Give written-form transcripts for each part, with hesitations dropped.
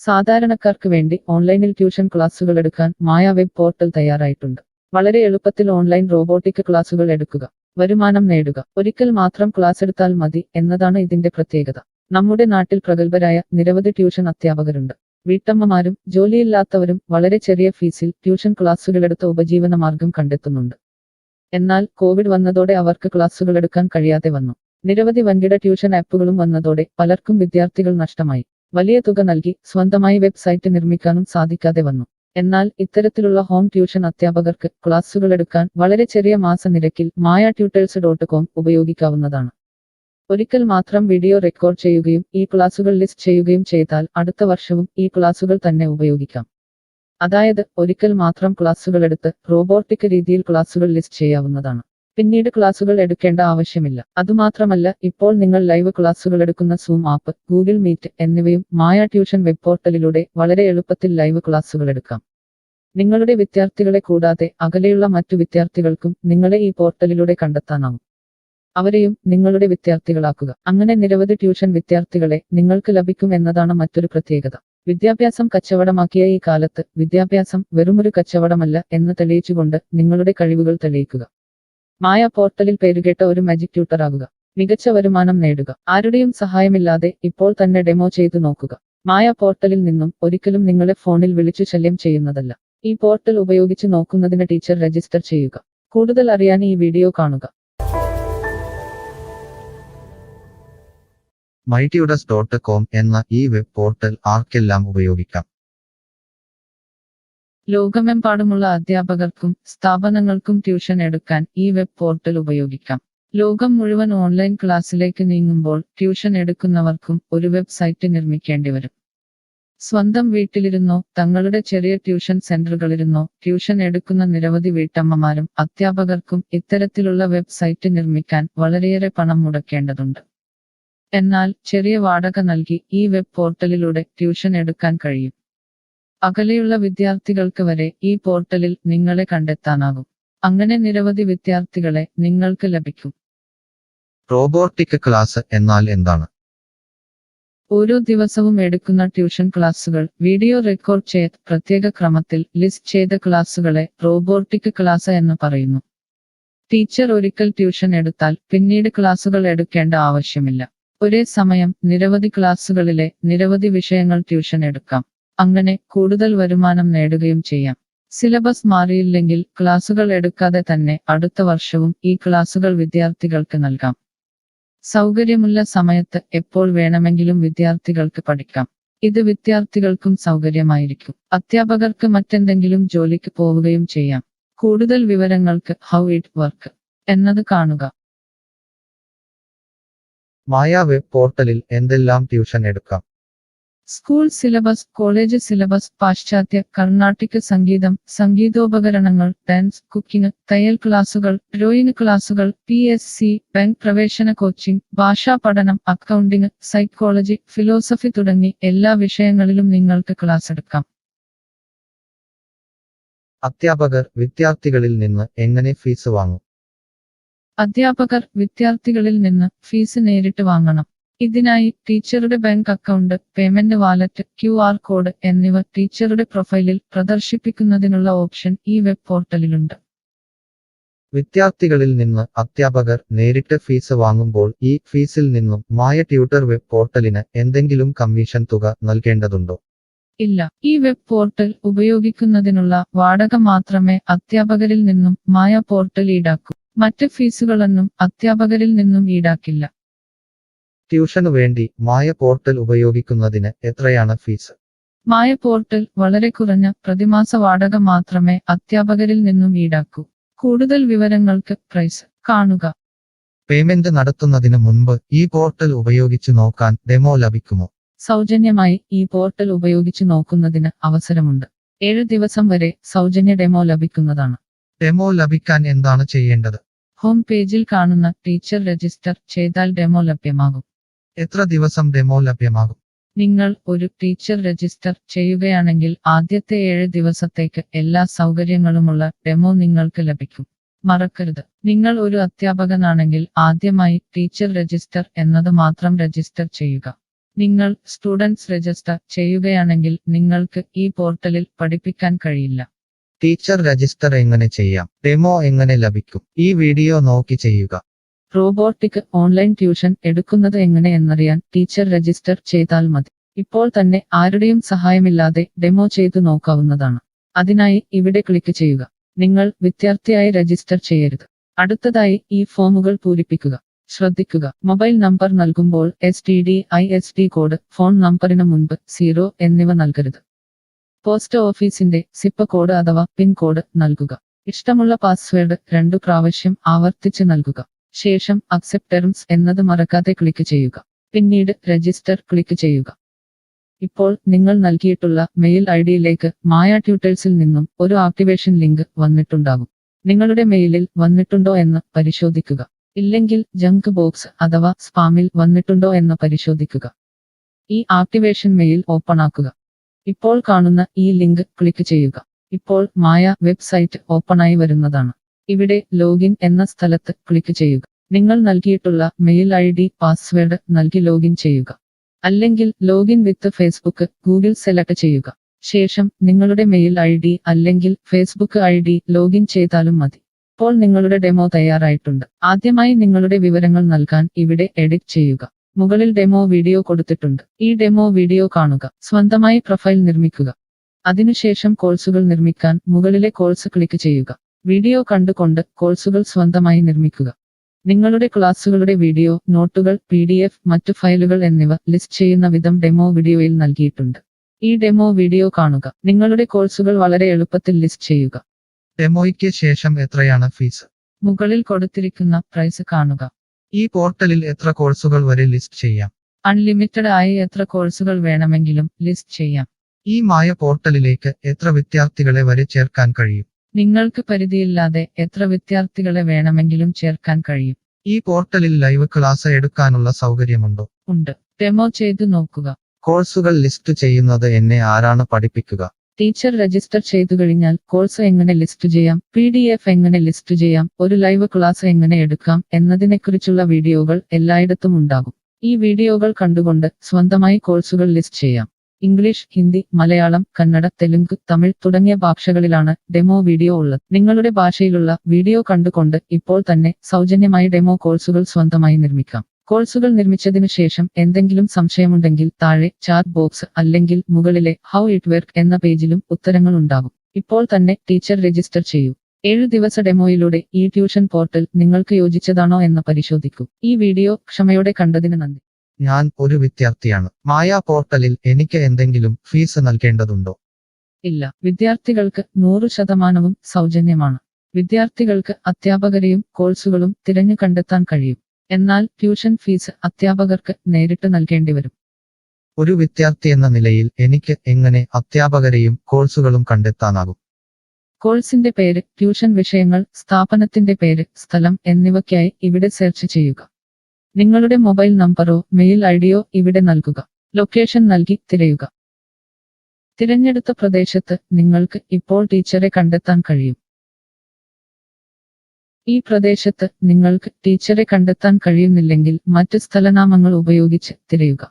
സാധാരണക്കാർക്ക് വേണ്ടി ഓൺലൈനിൽ ട്യൂഷൻ ക്ലാസുകൾ എടുക്കാൻ മായ വെബ് പോർട്ടൽ തയ്യാറായിട്ടുണ്ട്. വളരെ എളുപ്പത്തിൽ ഓൺലൈൻ റോബോട്ടിക് ക്ലാസുകൾ എടുക്കുക, വരുമാനം നേടുക. ഒരിക്കൽ മാത്രം ക്ലാസ് എടുത്താൽ മതി എന്നതാണ് ഇതിന്റെ പ്രത്യേകത. നമ്മുടെ നാട്ടിൽ പ്രഗത്ഭരായ നിരവധി ട്യൂഷൻ അധ്യാപകരുണ്ട്. വീട്ടമ്മമാരും ജോലിയില്ലാത്തവരും വളരെ ചെറിയ ഫീസിൽ ട്യൂഷൻ ക്ലാസുകളെടുത്ത് ഉപജീവന മാർഗം കണ്ടെത്തുന്നുണ്ട്. എന്നാൽ കോവിഡ് വന്നതോടെ അവർക്ക് ക്ലാസുകൾ എടുക്കാൻ കഴിയാതെ വന്നു. നിരവധി വൻകിട ട്യൂഷൻ ആപ്പുകളും വന്നതോടെ പലർക്കും വിദ്യാർത്ഥികൾ നഷ്ടമായി. വലിയ തുക നൽകി സ്വന്തമായി വെബ്സൈറ്റ് നിർമ്മിക്കാനും സാധിക്കാതെ വന്നു. എന്നാൽ ഇത്തരത്തിലുള്ള ഹോം ട്യൂഷൻ അധ്യാപകർക്ക് ക്ലാസുകൾ എടുക്കാൻ വളരെ ചെറിയ മാസ നിരക്കിൽ mayatutors.com ഉപയോഗിക്കാവുന്നതാണ്. ഒരിക്കൽ മാത്രം വീഡിയോ റെക്കോർഡ് ചെയ്യുകയും ഈ ക്ലാസുകൾ ലിസ്റ്റ് ചെയ്യുകയും ചെയ്താൽ അടുത്ത വർഷവും ഈ ക്ലാസുകൾ തന്നെ ഉപയോഗിക്കാം. അതായത് ഒരിക്കൽ മാത്രം ക്ലാസുകൾ എടുത്ത് റോബോട്ടിക് രീതിയിൽ ക്ലാസുകൾ ലിസ്റ്റ് ചെയ്യാവുന്നതാണ്. പിന്നീട് ക്ലാസുകൾ എടുക്കേണ്ട ആവശ്യമില്ല. അതുമാത്രമല്ല, ഇപ്പോൾ നിങ്ങൾ ലൈവ് ക്ലാസുകൾ എടുക്കുന്ന സൂം ആപ്പ്, ഗൂഗിൾ മീറ്റ് എന്നിവയും മായ ട്യൂഷൻ വെബ് പോർട്ടലിലൂടെ വളരെ എളുപ്പത്തിൽ ലൈവ് ക്ലാസുകൾ എടുക്കാം. നിങ്ങളുടെ വിദ്യാർത്ഥികളെ കൂടാതെ അകലെയുള്ള മറ്റു വിദ്യാർത്ഥികൾക്കും നിങ്ങളെ ഈ പോർട്ടലിലൂടെ കണ്ടെത്താനാവും. അവരെയും നിങ്ങളുടെ വിദ്യാർത്ഥികളാക്കുക. അങ്ങനെ നിരവധി ട്യൂഷൻ വിദ്യാർത്ഥികളെ നിങ്ങൾക്ക് ലഭിക്കും എന്നതാണ് മറ്റൊരു പ്രത്യേകത. വിദ്യാഭ്യാസം കച്ചവടമാക്കിയ ഈ കാലത്ത് വിദ്യാഭ്യാസം വെറുമൊരു കച്ചവടമല്ല എന്ന് തെളിയിച്ചുകൊണ്ട് നിങ്ങളുടെ കഴിവുകൾ തെളിയിക്കുക. മായ പോർട്ടലിൽ പേരുകേട്ട ഒരു മാജിക് ട്യൂട്ടർ ആകുക. മികച്ച വരുമാനം നേടുക. ആരുടെയും സഹായമില്ലാതെ ഇപ്പോൾ തന്നെ ഡെമോ ചെയ്തു നോക്കുക. മായ പോർട്ടലിൽ നിന്നും ഒരിക്കലും നിങ്ങളെ ഫോണിൽ വിളിച്ചു ശല്യം ചെയ്യുന്നതല്ല. ഈ പോർട്ടൽ ഉപയോഗിച്ച് നോക്കുന്നതിന് ടീച്ചർ രജിസ്റ്റർ ചെയ്യുക. കൂടുതൽ അറിയാൻ ഈ വീഡിയോ കാണുക. mytutors.com എന്ന ഈ വെബ് പോർട്ടൽ ആർക്കെല്ലാം ഉപയോഗിക്കാം? ലോകമെമ്പാടുമുള്ള അധ്യാപകർക്കും സ്ഥാപനങ്ങൾക്കും ട്യൂഷൻ എടുക്കാൻ ഈ വെബ് പോർട്ടൽ ഉപയോഗിക്കാം. ലോകം മുഴുവൻ ഓൺലൈൻ ക്ലാസ്സിലേക്ക് നീങ്ങുമ്പോൾ ട്യൂഷൻ എടുക്കുന്നവർക്കും ഒരു വെബ്സൈറ്റ് നിർമ്മിക്കേണ്ടി വരും. സ്വന്തം വീട്ടിലിരുന്നോ തങ്ങളുടെ ചെറിയ ട്യൂഷൻ സെന്ററുകളിലിരുന്നോ ട്യൂഷൻ എടുക്കുന്ന നിരവധി വീട്ടമ്മമാരും അധ്യാപകർക്കും ഇത്തരത്തിലുള്ള വെബ്സൈറ്റ് നിർമ്മിക്കാൻ വളരെയേറെ പണം മുടക്കേണ്ടതുണ്ട്. എന്നാൽ ചെറിയ വാടക നൽകി ഈ വെബ് പോർട്ടലിലൂടെ ട്യൂഷൻ എടുക്കാൻ കഴിയും. അകലെയുള്ള വിദ്യാർത്ഥികൾക്ക് വരെ ഈ പോർട്ടലിൽ നിങ്ങളെ കണ്ടെത്താനാകും. അങ്ങനെ നിരവധി വിദ്യാർത്ഥികളെ നിങ്ങൾക്ക് ലഭിക്കും. റോബോട്ടിക് ക്ലാസ് എന്നാൽ എന്താണ്? ഓരോ ദിവസവും എടുക്കുന്ന ട്യൂഷൻ ക്ലാസുകൾ വീഡിയോ റെക്കോർഡ് ചെയ്ത് പ്രത്യേക ക്രമത്തിൽ ലിസ്റ്റ് ചെയ്ത ക്ലാസുകളെ റോബോട്ടിക് ക്ലാസ് എന്ന് പറയുന്നു. ടീച്ചർ ഒരിക്കൽ ട്യൂഷൻ എടുത്താൽ പിന്നീട് ക്ലാസുകൾ എടുക്കേണ്ട ആവശ്യമില്ല. ഒരേ സമയം നിരവധി ക്ലാസുകളിലെ നിരവധി വിഷയങ്ങൾ ട്യൂഷൻ എടുക്കാം. അങ്ങനെ കൂടുതൽ വരുമാനം നേടുകയും ചെയ്യാം. സിലബസ് മാറിയില്ലെങ്കിൽ ക്ലാസുകൾ എടുക്കാതെ തന്നെ അടുത്ത വർഷവും ഈ ക്ലാസുകൾ വിദ്യാർത്ഥികൾക്ക് നൽകാം. സൗകര്യമുള്ള സമയത്ത് എപ്പോൾ വേണമെങ്കിലും വിദ്യാർത്ഥികൾക്ക് പഠിക്കാം. ഇത് വിദ്യാർത്ഥികൾക്കും സൗകര്യമായിരിക്കും. അധ്യാപകർക്ക് മറ്റെന്തെങ്കിലും ജോലിക്ക് പോവുകയും ചെയ്യാം. കൂടുതൽ വിവരങ്ങൾക്ക് ഹൗ ഇറ്റ് വർക്ക് എന്നത് കാണുക. മായ വെബ് പോർട്ടലിൽ എന്തെല്ലാം ട്യൂഷൻ എടുക്കാം? സ്കൂൾ സിലബസ്, കോളേജ് സിലബസ്, പാശ്ചാത്യ, കർണാട്ടിക് സംഗീതം, സംഗീതോപകരണങ്ങൾ, ഡാൻസ്, കുക്കിംഗ്, തയ്യൽ ക്ലാസുകൾ, ഡ്രോയിങ് ക്ലാസുകൾ, PSC, ബാങ്ക് പ്രവേശന കോച്ചിംഗ്, ഭാഷാ പഠനം, അക്കൗണ്ടിംഗ്, സൈക്കോളജി, ഫിലോസഫി തുടങ്ങി എല്ലാ വിഷയങ്ങളിലും നിങ്ങൾക്ക് ക്ലാസ് എടുക്കാം. അധ്യാപകർ വിദ്യാർത്ഥികളിൽ നിന്ന് എങ്ങനെ ഫീസ് വാങ്ങും? അധ്യാപകർ വിദ്യാർത്ഥികളിൽ നിന്ന് ഫീസ് നേരിട്ട് വാങ്ങണം. ഇതിനായി ടീച്ചറുടെ bank account, payment wallet, QR code എന്നിവ ടീച്ചറുടെ പ്രൊഫൈലിൽ പ്രദർശിപ്പിക്കുന്നതിനുള്ള ഓപ്ഷൻ ഈ വെബ് പോർട്ടലിലുണ്ട്. വിദ്യാർത്ഥികളിൽ നിന്ന് അധ്യാപകർ നേരിട്ട് ഫീസ് വാങ്ങുമ്പോൾ ഈ ഫീസിൽ നിന്നും മായ ട്യൂട്ടർ വെബ് പോർട്ടലിന് എന്തെങ്കിലും കമ്മീഷൻ തുക നൽകേണ്ടതുണ്ടോ? ഇല്ല. ഈ വെബ് പോർട്ടൽ ഉപയോഗിക്കുന്നതിനുള്ള വാടക മാത്രമേ അധ്യാപകരിൽ നിന്നും മായ പോർട്ടൽ ഈടാക്കൂ. മറ്റ് ഫീസുകളൊന്നും അധ്യാപകരിൽ നിന്നും ഈടാക്കില്ല. ട്യൂഷനു വേണ്ടി മായ പോർട്ടൽ ഉപയോഗിക്കുന്നതിന് എത്രയാണ് ഫീസ്? മായ പോർട്ടൽ വളരെ കുറഞ്ഞ പ്രതിമാസ വാടക മാത്രമേ അധ്യാപകരിൽ നിന്നും ഈടാക്കൂ. കൂടുതൽ വിവരങ്ങൾക്ക് പ്രൈസ് കാണുക. പേയ്മെന്റ് നടത്തുന്നതിന് മുൻപ് ഈ പോർട്ടൽ ഉപയോഗിച്ചു നോക്കാൻ ഡെമോ ലഭിക്കുമോ? സൗജന്യമായി ഈ പോർട്ടൽ ഉപയോഗിച്ചു നോക്കുന്നതിന് അവസരമുണ്ട്. 7 ദിവസം വരെ സൗജന്യ ഡെമോ ലഭിക്കുന്നതാണ്. ഡെമോ ലഭിക്കാൻ എന്താണ് ചെയ്യേണ്ടത്? ഹോം പേജിൽ കാണുന്ന ടീച്ചർ രജിസ്റ്റർ ചെയ്താൽ ഡെമോ ലഭ്യമാകും. എത്ര ദിവസം ഡെമോ ലഭ്യമാകും? നിങ്ങൾ ഒരു ടീച്ചർ രജിസ്റ്റർ ചെയ്യുകയാണെങ്കിൽ ആദ്യത്തെ 7 ദിവസത്തേക്ക് എല്ലാ സൗകര്യങ്ങളുമുള്ള ഡെമോ നിങ്ങൾക്ക് ലഭിക്കും. മറക്കരുത്, നിങ്ങൾ ഒരു അധ്യാപകനാണെങ്കിൽ ആദ്യമായി ടീച്ചർ രജിസ്റ്റർ എന്നത് മാത്രം രജിസ്റ്റർ ചെയ്യുക. നിങ്ങൾ സ്റ്റുഡൻസ് രജിസ്റ്റർ ചെയ്യുകയാണെങ്കിൽ നിങ്ങൾക്ക് ഈ പോർട്ടലിൽ പഠിപ്പിക്കാൻ കഴിയില്ല. ടീച്ചർ രജിസ്റ്റർ എങ്ങനെ ചെയ്യാം? ഡെമോ എങ്ങനെ ലഭിക്കും? ഈ വീഡിയോ നോക്കി ചെയ്യുക. റോബോട്ടിക് ഓൺലൈൻ ട്യൂഷൻ എടുക്കുന്നത് എങ്ങനെ എന്നറിയാൻ ടീച്ചർ രജിസ്റ്റർ ചെയ്താൽ മതി. ഇപ്പോൾ തന്നെ ആരുടെയും സഹായമില്ലാതെ ഡെമോ ചെയ്തു നോക്കാവുന്നതാണ്. അതിനായി ഇവിടെ ക്ലിക്ക് ചെയ്യുക. നിങ്ങൾ വിദ്യാർത്ഥിയായി രജിസ്റ്റർ ചെയ്യരുത്. അടുത്തതായി ഈ ഫോമുകൾ പൂരിപ്പിക്കുക. ശ്രദ്ധിക്കുക, മൊബൈൽ നമ്പർ നൽകുമ്പോൾ STD/ISD കോഡ്, ഫോൺ നമ്പറിന് മുൻപ് 0 എന്നിവ നൽകരുത്. പോസ്റ്റ് ഓഫീസിന്റെ സിപ്പ് കോഡ് അഥവാ പിൻ കോഡ് നൽകുക. ഇഷ്ടമുള്ള പാസ്വേഡ് 2 പ്രാവശ്യം ആവർത്തിച്ച് നൽകുക. ശേഷം അക്സെപ്റ്റ് ടെർംസ് എന്നത് മറക്കാതെ ക്ലിക്ക് ചെയ്യുക. പിന്നീട് രജിസ്റ്റർ ക്ലിക്ക് ചെയ്യുക. ഇപ്പോൾ നിങ്ങൾ നൽകിയിട്ടുള്ള മെയിൽ ഐഡിയിലേക്ക് മായ ട്യൂട്ടേഴ്സിൽ നിന്നും ഒരു ആക്ടിവേഷൻ ലിങ്ക് വന്നിട്ടുണ്ടാകും. നിങ്ങളുടെ മെയിലിൽ വന്നിട്ടുണ്ടോ എന്ന് പരിശോധിക്കുക. ഇല്ലെങ്കിൽ ജങ്ക് ബോക്സ് അഥവാ സ്പാമിൽ വന്നിട്ടുണ്ടോ എന്ന് പരിശോധിക്കുക. ഈ ആക്ടിവേഷൻ മെയിൽ ഓപ്പൺ ആക്കുക. ഇപ്പോൾ കാണുന്ന ഈ ലിങ്ക് ക്ലിക്ക് ചെയ്യുക. ഇപ്പോൾ മായ വെബ്സൈറ്റ് ഓപ്പണായി വരുന്നതാണ്. ഇവിടെ ലോഗിൻ എന്ന സ്ഥലത്ത് ക്ലിക്ക് ചെയ്യുക. നിങ്ങൾ നൽകിയിട്ടുള്ള മെയിൽ ID, പാസ്വേഡ് നൽകി ലോഗിൻ ചെയ്യുക. അല്ലെങ്കിൽ ലോഗിൻ വിത്ത് ഫേസ്ബുക്ക്, ഗൂഗിൾ സെലക്ട് ചെയ്യുക. ശേഷം നിങ്ങളുടെ മെയിൽ ID അല്ലെങ്കിൽ ഫേസ്ബുക്ക് ID ലോഗിൻ ചെയ്താലും മതി. ഇപ്പോൾ നിങ്ങളുടെ ഡെമോ തയ്യാറായിട്ടുണ്ട്. ആദ്യമായി നിങ്ങളുടെ വിവരങ്ങൾ നൽകാൻ ഇവിടെ എഡിറ്റ് ചെയ്യുക. മുകളിൽ ഡെമോ വീഡിയോ കൊടുത്തിട്ടുണ്ട്. ഈ ഡെമോ വീഡിയോ കാണുക. സ്വന്തമായി പ്രൊഫൈൽ നിർമ്മിക്കുക. അതിനുശേഷം കോഴ്സുകൾ നിർമ്മിക്കാൻ മുകളിലെ കോഴ്സ് ക്ലിക്ക് ചെയ്യുക. വീഡിയോ കണ്ടുകൊണ്ട് കോഴ്സുകൾ സ്വന്തമായി നിർമ്മിക്കുക. നിങ്ങളുടെ ക്ലാസുകളുടെ വീഡിയോ, നോട്ടുകൾ, PDF, മറ്റു ഫയലുകൾ എന്നിവ ലിസ്റ്റ് ചെയ്യുന്ന വിധം ഡെമോ വീഡിയോയിൽ നൽകിയിട്ടുണ്ട്. ഈ ഡെമോ വീഡിയോ കാണുക. നിങ്ങളുടെ കോഴ്സുകൾ വളരെ എളുപ്പത്തിൽ ലിസ്റ്റ് ചെയ്യുക. ഡെമോയ്ക്ക് ശേഷം എത്രയാണ് ഫീസ്? മുകളിൽ കൊടുത്തിരിക്കുന്ന പ്രൈസ് കാണുക. ഈ പോർട്ടലിൽ എത്ര കോഴ്സുകൾ വരെ ലിസ്റ്റ് ചെയ്യാം? അൺലിമിറ്റഡ് ആയി എത്ര കോഴ്സുകൾ വേണമെങ്കിലും ലിസ്റ്റ് ചെയ്യാം. ഈ മായ പോർട്ടലിലേക്ക് എത്ര വിദ്യാർത്ഥികളെ വരെ ചേർക്കാൻ കഴിയും? നിങ്ങൾക്ക് പരിധിയില്ലാതെ എത്ര വിദ്യാർത്ഥികളെ വേണമെങ്കിലും ചേർക്കാൻ കഴിയും. ഈ പോർട്ടലിൽ ലൈവ് ക്ലാസ് എടുക്കാനുള്ള സൗകര്യമുണ്ടോ? ഉണ്ട്. ഡെമോ ചെയ്തു നോക്കുക. കോഴ്സുകൾ ലിസ്റ്റ് ചെയ്യുന്നത് എന്നെ ആരാണ് പഠിപ്പിക്കുക? ടീച്ചർ രജിസ്റ്റർ ചെയ്തു കഴിഞ്ഞാൽ കോഴ്സ് എങ്ങനെ ലിസ്റ്റ് ചെയ്യാം, PDF എങ്ങനെ ലിസ്റ്റ് ചെയ്യാം, ഒരു ലൈവ് ക്ലാസ് എങ്ങനെ എടുക്കാം എന്നതിനെക്കുറിച്ചുള്ള വീഡിയോകൾ എല്ലായിടത്തും ഉണ്ടാകും. ഈ വീഡിയോകൾ കണ്ടുകൊണ്ട് സ്വന്തമായി കോഴ്സുകൾ ലിസ്റ്റ് ചെയ്യാം. ഇംഗ്ലീഷ്, ഹിന്ദി, മലയാളം, കന്നഡ, തെലുങ്ക്, തമിഴ് തുടങ്ങിയ ഭാഷകളിലാണ് ഡെമോ വീഡിയോ ഉള്ളത്. നിങ്ങളുടെ ഭാഷയിലുള്ള വീഡിയോ കണ്ടുകൊണ്ട് ഇപ്പോൾ തന്നെ സൗജന്യമായി ഡെമോ കോഴ്സുകൾ സ്വന്തമായി നിർമ്മിക്കാം. കോഴ്സുകൾ നിർമ്മിച്ചതിനു ശേഷം എന്തെങ്കിലും സംശയമുണ്ടെങ്കിൽ താഴെ ചാറ്റ് ബോക്സ് അല്ലെങ്കിൽ മുകളിലെ ഹൗ ഇറ്റ് വർക്ക് എന്ന പേജിലും ഉത്തരങ്ങൾ ഉണ്ടാകും. ഇപ്പോൾ തന്നെ ടീച്ചർ രജിസ്റ്റർ ചെയ്യൂ. 7 ദിവസ ഡെമോയിലൂടെ ഈ ട്യൂഷൻ പോർട്ടൽ നിങ്ങൾക്ക് യോജിച്ചതാണോ എന്ന് പരിശോധിക്കൂ. ഈ വീഡിയോ ക്ഷമയോടെ കണ്ടതിന് നന്ദി. ഞാൻ ഒരു വിദ്യാർത്ഥിയാണ്. മായ പോർട്ടലിൽ എനിക്ക് എന്തെങ്കിലും ഫീസ് നൽകേണ്ടതുണ്ടോ? ഇല്ല. വിദ്യാർത്ഥികൾക്ക് 100% സൗജന്യമാണ്. വിദ്യാർത്ഥികൾക്ക് അധ്യാപകരെയും കോഴ്സുകളും തിരഞ്ഞു കണ്ടെത്താൻ കഴിയും. എന്നാൽ ട്യൂഷൻ ഫീസ് അധ്യാപകർക്ക് നേരിട്ട് നൽകേണ്ടി വരും. ഒരു വിദ്യാർത്ഥി എന്ന നിലയിൽ എനിക്ക് എങ്ങനെ അധ്യാപകരെയും കോഴ്സുകളും കണ്ടെത്താനാകും? കോഴ്സിന്റെ പേര്, ട്യൂഷൻ വിഷയങ്ങൾ, സ്ഥാപനത്തിന്റെ പേര്, സ്ഥലം എന്നിവയ്ക്കായി ഇവിടെ സെർച്ച് ചെയ്യുക. നിങ്ങളുടെ മൊബൈൽ നമ്പറോ മെയിൽ ഐഡിയോ ഇവിടെ നൽകുക. ലൊക്കേഷൻ നൽകി തിരയുക. തിരഞ്ഞെടുത്ത പ്രദേശത്ത് നിങ്ങൾക്ക് ഇപ്പോൾ ടീച്ചറെ കണ്ടെത്താൻ കഴിയും. ഈ പ്രദേശത്ത് നിങ്ങൾക്ക് ടീച്ചറെ കണ്ടെത്താൻ കഴിയുന്നില്ലെങ്കിൽ മറ്റ് സ്ഥലനാമങ്ങൾ ഉപയോഗിച്ച് തിരയുക.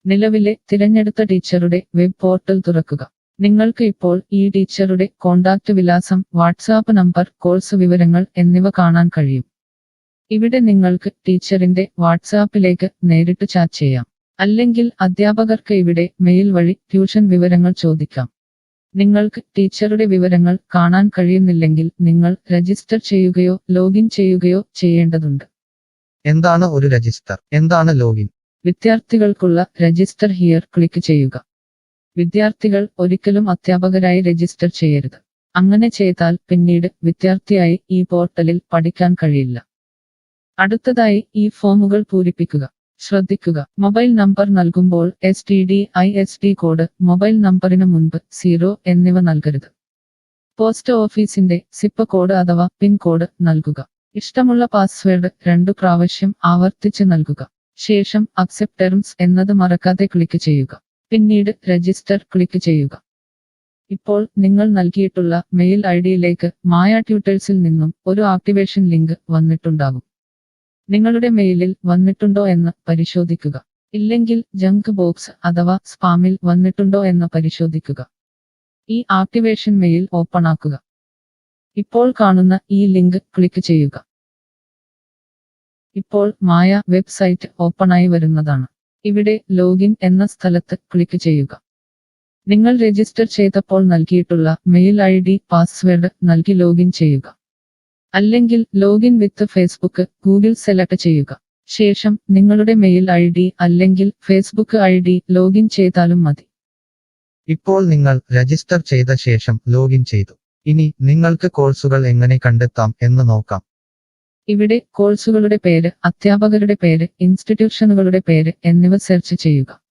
നിലവിലെ തിരഞ്ഞെടുത്ത ടീച്ചറുടെ വെബ് പോർട്ടൽ തുറക്കുക. നിങ്ങൾക്ക് ഇപ്പോൾ ഈ ടീച്ചറുടെ കോൺടാക്റ്റ് വിലാസം, വാട്സാപ്പ് നമ്പർ, കോഴ്സ് വിവരങ്ങൾ എന്നിവ കാണാൻ കഴിയും. ഇവിടെ നിങ്ങൾക്ക് ടീച്ചറിന്റെ വാട്സാപ്പിലേക്ക് നേരിട്ട് ചാറ്റ് ചെയ്യാം. അല്ലെങ്കിൽ അധ്യാപകർക്ക് ഇവിടെ മെയിൽ വഴി ട്യൂഷൻ വിവരങ്ങൾ ചോദിക്കാം. നിങ്ങൾക്ക് ടീച്ചറുടെ വിവരങ്ങൾ കാണാൻ കഴിയുന്നില്ലെങ്കിൽ നിങ്ങൾ രജിസ്റ്റർ ചെയ്യുകയോ ലോഗിൻ ചെയ്യുകയോ ചെയ്യേണ്ടതുണ്ട്. എന്താണ് ഒരു രജിസ്റ്റർ? എന്താണ് ലോഗിൻ? വിദ്യാർത്ഥികൾക്കുള്ള രജിസ്റ്റർ ഹിയർ ക്ലിക്ക് ചെയ്യുക. വിദ്യാർത്ഥികൾ ഒരിക്കലും അധ്യാപകരായി രജിസ്റ്റർ ചെയ്യരുത്. അങ്ങനെ ചെയ്താൽ പിന്നീട് വിദ്യാർത്ഥിയായി ഈ പോർട്ടലിൽ പഠിക്കാൻ കഴിയില്ല. അടുത്തതായി ഈ ഫോമുകൾ പൂരിപ്പിക്കുക. ശ്രദ്ധിക്കുക, മൊബൈൽ നമ്പർ നൽകുമ്പോൾ STD/ISD കോഡ്, മൊബൈൽ നമ്പറിന് മുൻപ് 0 എന്നിവ നൽകരുത്. പോസ്റ്റ് ഓഫീസിന്റെ സിപ്പ് കോഡ് അഥവാ പിൻ കോഡ് നൽകുക. ഇഷ്ടമുള്ള പാസ്വേഡ് 2 പ്രാവശ്യം ആവർത്തിച്ച് നൽകുക. ശേഷം അക്സെപ്റ്റ് ടെർംസ് എന്നത് മറക്കാതെ ക്ലിക്ക് ചെയ്യുക. പിന്നീട് രജിസ്റ്റർ ക്ലിക്ക് ചെയ്യുക. ഇപ്പോൾ നിങ്ങൾ നൽകിയിട്ടുള്ള മെയിൽ ഐഡിയിലേക്ക് മായ ട്യൂട്ടേഴ്സിൽ നിന്നും ഒരു ആക്ടിവേഷൻ ലിങ്ക് വന്നിട്ടുണ്ടാകും. നിങ്ങളുടെ മെയിലിൽ വന്നിട്ടുണ്ടോ എന്ന് പരിശോധിക്കുക. ഇല്ലെങ്കിൽ ജങ്ക് ബോക്സ് അഥവാ സ്പാമിൽ വന്നിട്ടുണ്ടോ എന്ന് പരിശോധിക്കുക. ഈ ആക്ടിവേഷൻ മെയിൽ ഓപ്പൺ ആക്കുക. ഇപ്പോൾ കാണുന്ന ഈ ലിങ്ക് ക്ലിക്ക് ചെയ്യുക. ഇപ്പോൾ മായ വെബ്സൈറ്റ് ഓപ്പണായി വരുന്നതാണ്. ഇവിടെ ലോഗിൻ എന്ന സ്ഥലത്ത് ക്ലിക്ക് ചെയ്യുക. നിങ്ങൾ രജിസ്റ്റർ ചെയ്തപ്പോൾ നൽകിയിട്ടുള്ള മെയിൽ ID പാസ്വേഡ് നൽകി ലോഗിൻ ചെയ്യുക. അല്ലെങ്കിൽ ലോഗിൻ വിത്ത് ഫേസ്ബുക്ക് ഗൂഗിൾ സെലക്ട് ചെയ്യുക. ശേഷം നിങ്ങളുടെ മെയിൽ ID അല്ലെങ്കിൽ ഫേസ്ബുക്ക് ID ലോഗിൻ ചെയ്താലും മതി. ഇപ്പോൾ നിങ്ങൾ രജിസ്റ്റർ ചെയ്ത ശേഷം ലോഗിൻ ചെയ്തു. ഇനി നിങ്ങൾക്ക് കോഴ്സുകൾ എങ്ങനെ കണ്ടെത്താം എന്ന് നോക്കാം. ഇവിടെ കോഴ്സുകളുടെ പേര്, അധ്യാപകരുടെ പേര്, ഇൻസ്റ്റിറ്റ്യൂഷനുകളുടെ പേര് എന്നിവ സെർച്ച് ചെയ്യുക.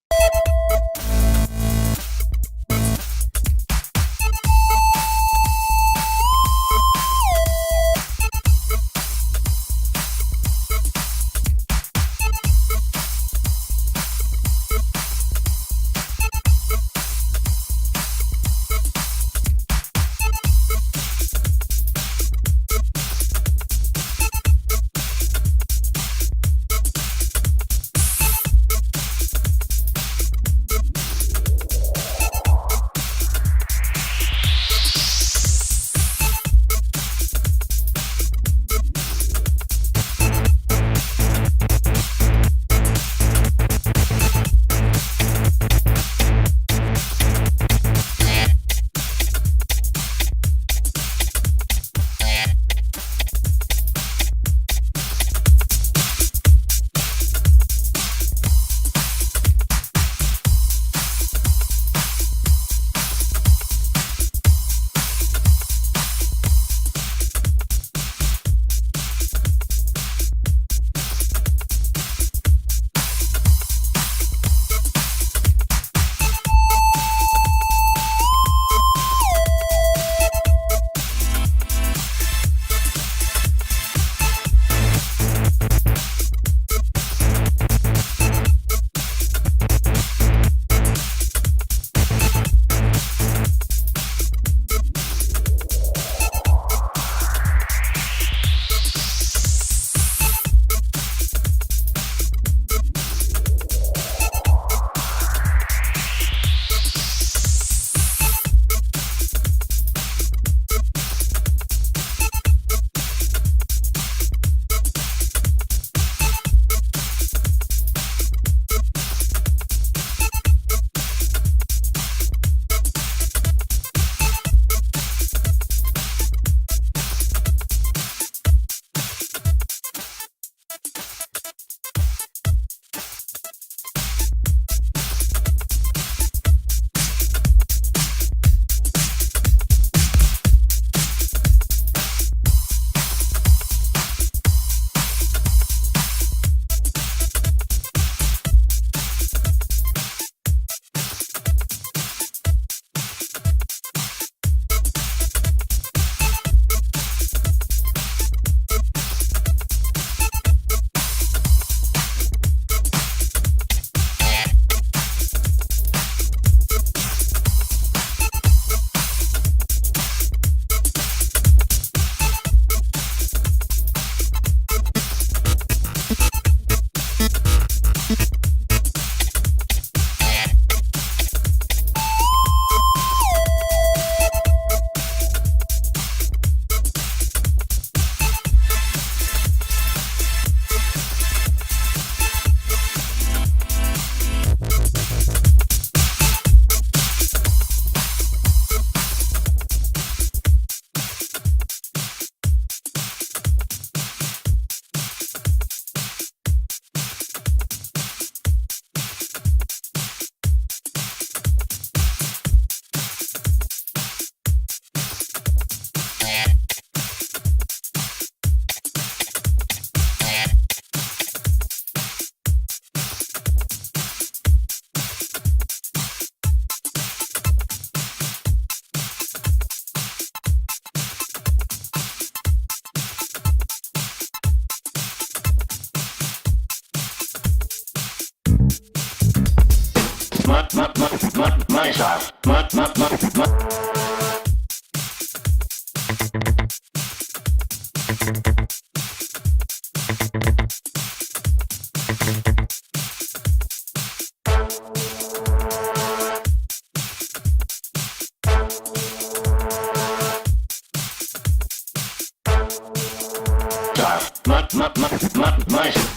My style. My